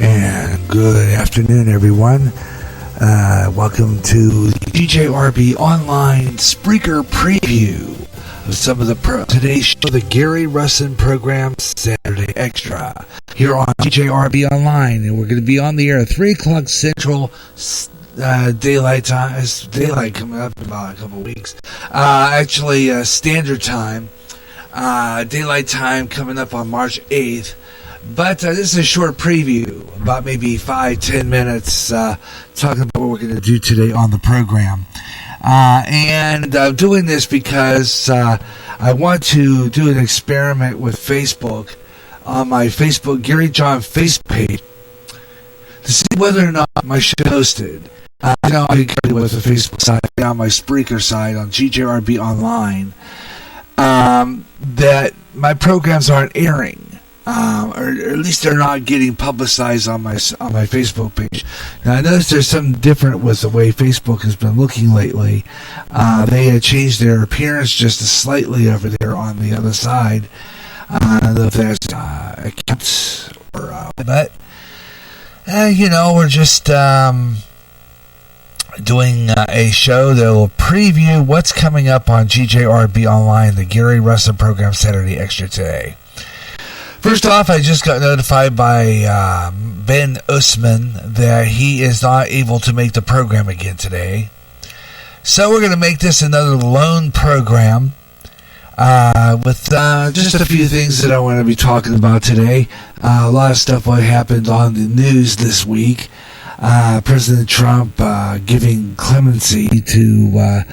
And good afternoon, everyone. Welcome to the DJRB Online Spreaker Preview of some of the today's show, the Gary Russin Program Saturday Extra, here on DJRB Online. And we're going to be on the air at 3 o'clock Central Daylight Time. It's daylight coming up in about a couple of weeks. Standard Time. Daylight Time coming up on March 8th. But this is a short preview, about maybe 5-10 minutes, talking about what we're going to do today on the program. And I'm doing this because I want to do an experiment with Facebook on my Facebook Gary John Facebook page to see whether or not my show is posted. I can with the Facebook side, on my Spreaker side, on GJRB Online, that my programs aren't airing. Or at least they're not getting publicized on my Facebook page. Now, I noticed there's something different with the way Facebook has been looking lately. They had changed their appearance just slightly over there on the other side. I don't know if that's accounts or but we're just doing a show that will preview what's coming up on GJRB Online, the Gary Russin Program Saturday Extra today. First off, I just got notified by Ben Usman that he is not able to make the program again today. So we're going to make this another lone program with just a few things that I want to be talking about today. A lot of stuff what happened on the news this week. President Trump giving clemency to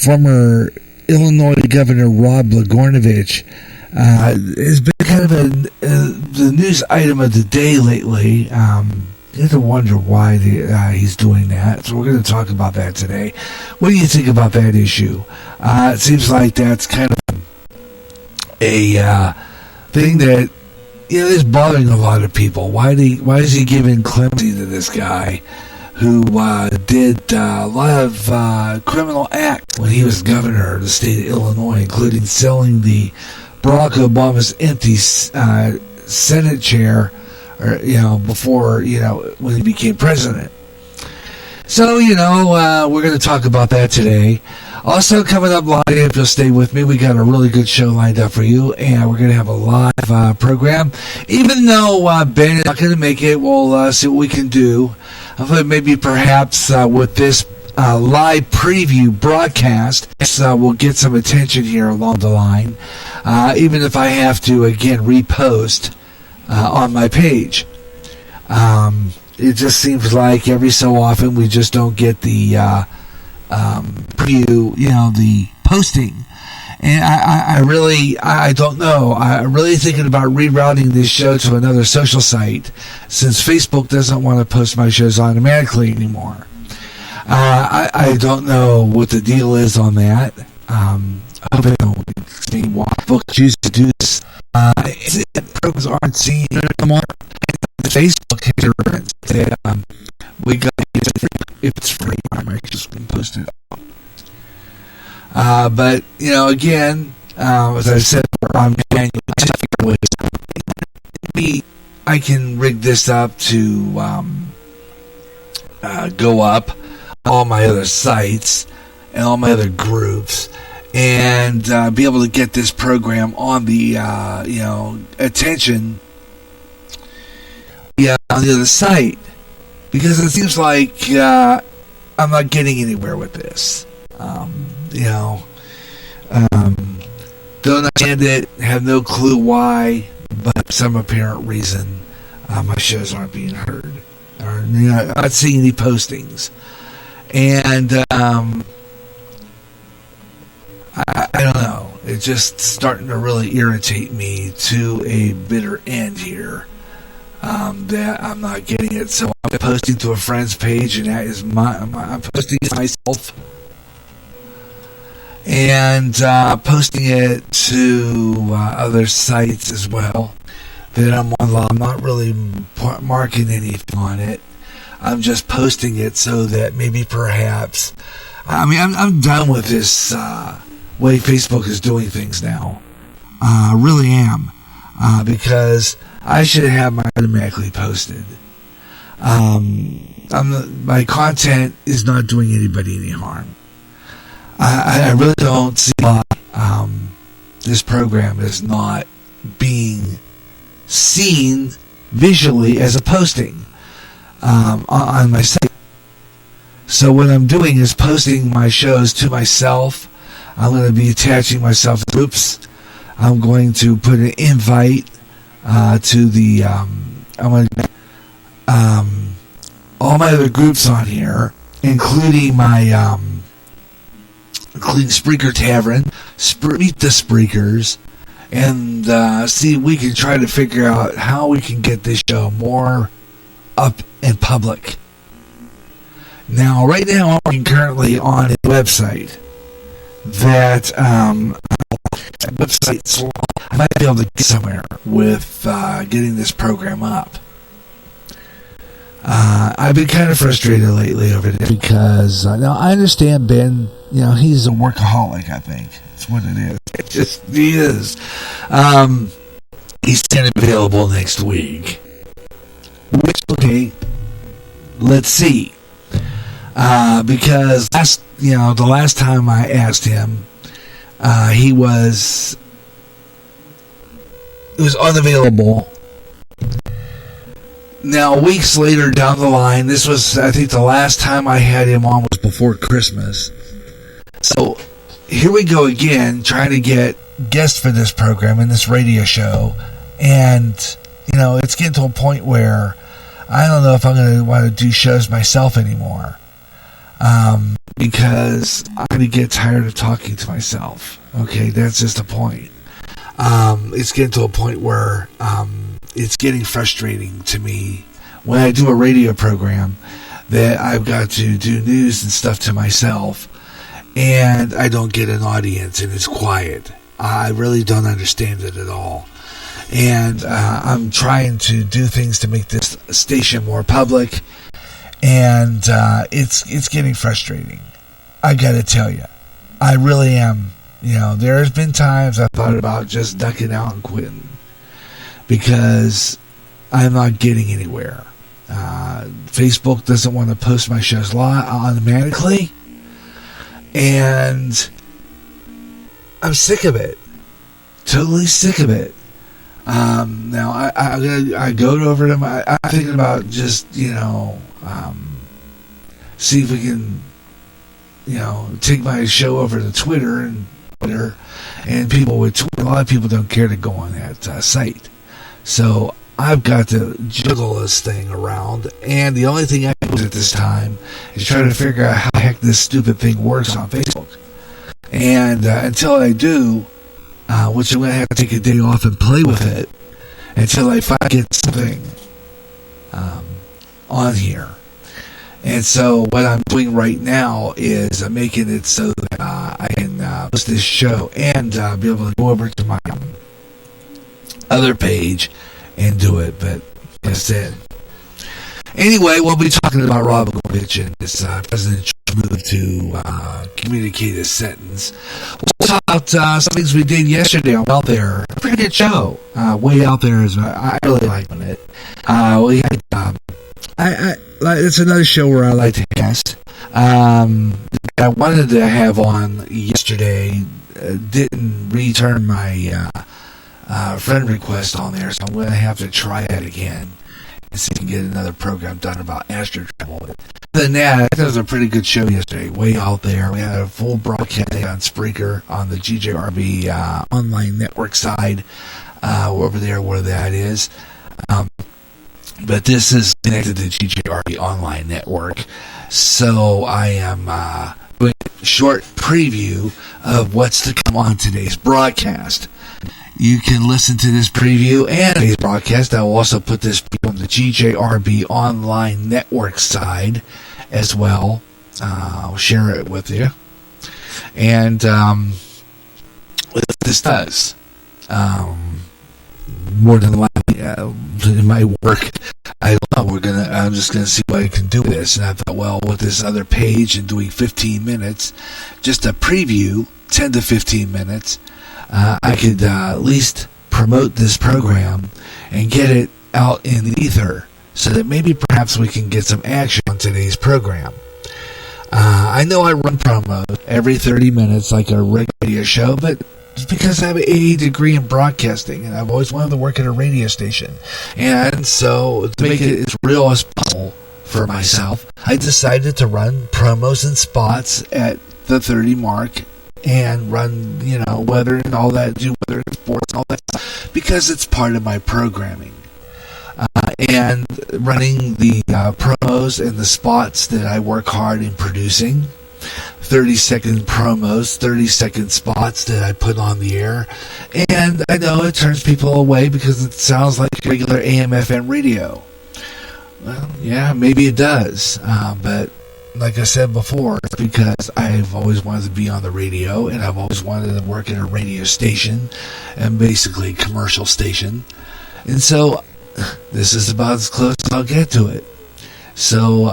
former Illinois Governor Rod Blagojevich. It's been kind of the news item of the day lately. You have to wonder why he's doing that. So we're going to talk about that today. What do you think about that issue? It seems like that's kind of a thing that is bothering a lot of people. Why is he giving clemency to this guy who did a lot of criminal acts when he was governor of the state of Illinois, including selling the Barack Obama's empty Senate chair, before when he became president. So we're going to talk about that today. Also coming up live, if you'll stay with me, we got a really good show lined up for you, and we're going to have a live program. Even though Ben is not going to make it, we'll see what we can do. Maybe perhaps with this live preview broadcast, we'll get some attention here along the line, even if I have to again repost on my page. It just seems like every so often we just don't get the preview, the posting. And I don't know. I'm really thinking about rerouting this show to another social site, since Facebook doesn't want to post my shows automatically anymore. I don't know what the deal is on that. I hope I don't see why folks choose to do this. Programs aren't seen anymore. Facebook has that we got if it's free, I might just post it. But again, as I said, I'm manually. Maybe I can rig this up to go up all my other sites and all my other groups, and be able to get this program on the attention on the other site, because it seems like I'm not getting anywhere with this. Don't understand it, have no clue why, but for some apparent reason my shows aren't being heard, or I'm not seeing any postings. And I don't know. It's just starting to really irritate me to a bitter end here. That I'm not getting it, so I'm posting to a friend's page, and that is I'm posting it myself, and posting it to other sites as well that I'm on. I'm not really marking anything on it. I'm just posting it so that maybe perhaps, I'm done with this way Facebook is doing things now. I really am, because I should have mine automatically posted. My content is not doing anybody any harm. I really don't see why this program is not being seen visually as a posting on my site. So what I'm doing is posting my shows to myself. I'm going to be attaching myself to groups. I'm going to put an invite to the I'm going to all my other groups on here, including my including Spreaker Tavern, Meet the Spreakers, and see if we can try to figure out how we can get this show more up in public. Now, right now, I'm currently on a website that website's I might be able to get somewhere with getting this program up. I've been kind of frustrated lately over this because now I understand Ben. You know, he's a workaholic. I think that's what it is. He is. He's going to be available next week. Which, okay, let's see. Because the last time I asked him, he was unavailable. Now, weeks later down the line, this was, I think, the last time I had him on was before Christmas. So here we go again, trying to get guests for this program and this radio show, and it's getting to a point where I don't know if I'm going to want to do shows myself anymore. Because I'm going to get tired of talking to myself. Okay, that's just the point. It's getting to a point where it's getting frustrating to me when I do a radio program that I've got to do news and stuff to myself, and I don't get an audience, and it's quiet. I really don't understand it at all. And I'm trying to do things to make this station more public, and it's getting frustrating. I gotta tell you, I really am. There's been times I thought about just ducking out and quitting because I'm not getting anywhere. Facebook doesn't want to post my shows automatically, and I'm sick of it. Totally sick of it. Now I go over to I'm thinking about just see if we can take my show over to Twitter and people with Twitter. A lot of people don't care to go on that site, so I've got to juggle this thing around, and the only thing I can do at this time is try to figure out how the heck this stupid thing works on Facebook. And until I do, which I'm going to have to take a day off and play with it until I finally get something on here. And so what I'm doing right now is I'm making it so that I can post this show and be able to go over to my other page and do it. But like I said, anyway, we'll be talking about Rob Gorovich and his presidential move to communicate a sentence. We'll talk about some things we did yesterday on Out There. A pretty good show. Way Out There is I really like it. We had it's another show where I like to guest. I wanted to have on yesterday, didn't return my friend request on there, so I'm going to have to try that again and see if we can get another program done about astro travel. Other than that, it was a pretty good show yesterday. Way Out There. We had a full broadcast on Spreaker on the GJRB online network side over there, where that is. But this is connected to GJRB online network, so I am doing a short preview of what's to come on today's broadcast. You can listen to this preview and today's broadcast. I will also put this on the GJRB online network side as well. I'll share it with you. And what this does, more than likely, it might work. I don't know. I'm just gonna see what I can do with this. And I thought, well, with this other page and doing 15 minutes, just a preview, 10 to 15 minutes, I could at least promote this program and get it out in the ether so that maybe perhaps we can get some action on today's program. I know I run promos every 30 minutes like a radio show, but it's because I have an 80 degree in broadcasting and I've always wanted to work at a radio station. And so to make it as real as possible for myself, I decided to run promos and spots at the 30 mark and run, weather and all that, do weather and sports and all that stuff, because it's part of my programming. And running the promos and the spots that I work hard in producing, 30-second promos, 30-second spots that I put on the air. And I know it turns people away because it sounds like regular AM/FM radio. Well, yeah, maybe it does. But like I said before, it's because I've always wanted to be on the radio, and I've always wanted to work at a radio station, and basically a commercial station. And so this is about as close as I'll get to it. So,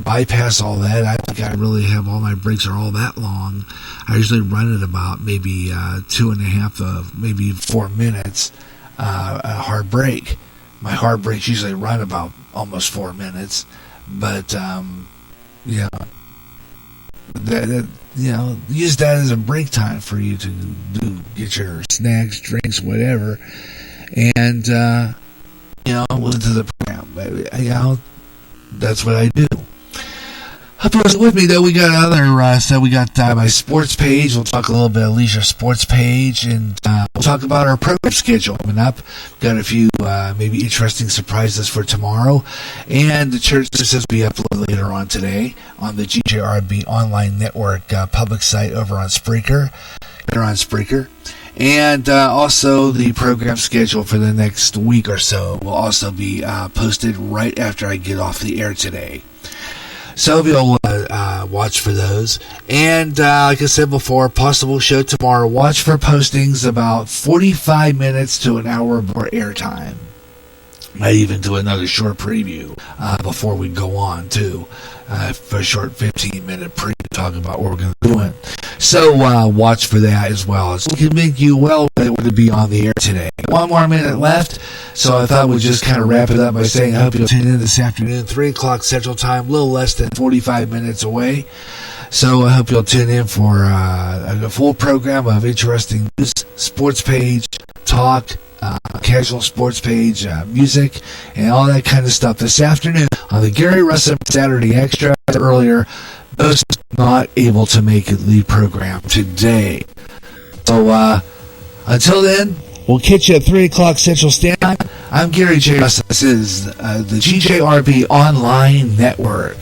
bypass all that. I think I really have all my breaks are all that long. I usually run it about maybe 2.5 of maybe 4 minutes, a hard break. My hard breaks usually run about almost 4 minutes, but use that as a break time for you to get your snacks, drinks, whatever, and listen to the program. That's what I do. Hope you was with me, though. We got other stuff. We got my sports page. We'll talk a little bit of Leisure Sports page, and we'll talk about our program schedule coming up. Got a few maybe interesting surprises for tomorrow, and the church services will be uploaded later on today on the GJRB Online Network public site over on Spreaker. And also the program schedule for the next week or so will also be posted right after I get off the air today. So if you'll watch for those. And like I said before, possible show tomorrow. Watch for postings about 45 minutes to an hour more airtime. Might even do another short preview before we go on, too. For a short 15-minute preview talking about what we're going to be doing. So watch for that as well. So we can make you well to be on the air today. 1 more minute left, so I thought we'd just kind of wrap it up by saying I hope you'll tune in this afternoon, 3 o'clock Central Time, a little less than 45 minutes away. So I hope you'll tune in for a full program of interesting news, sports page, talk, casual sports page, music, and all that kind of stuff this afternoon on the Gary Russell Saturday Extra. Earlier, those not able to make the program today. So until then, we'll catch you at 3 o'clock Central Standard Time. I'm Gary J. Russell. This is the GJRB Online Network.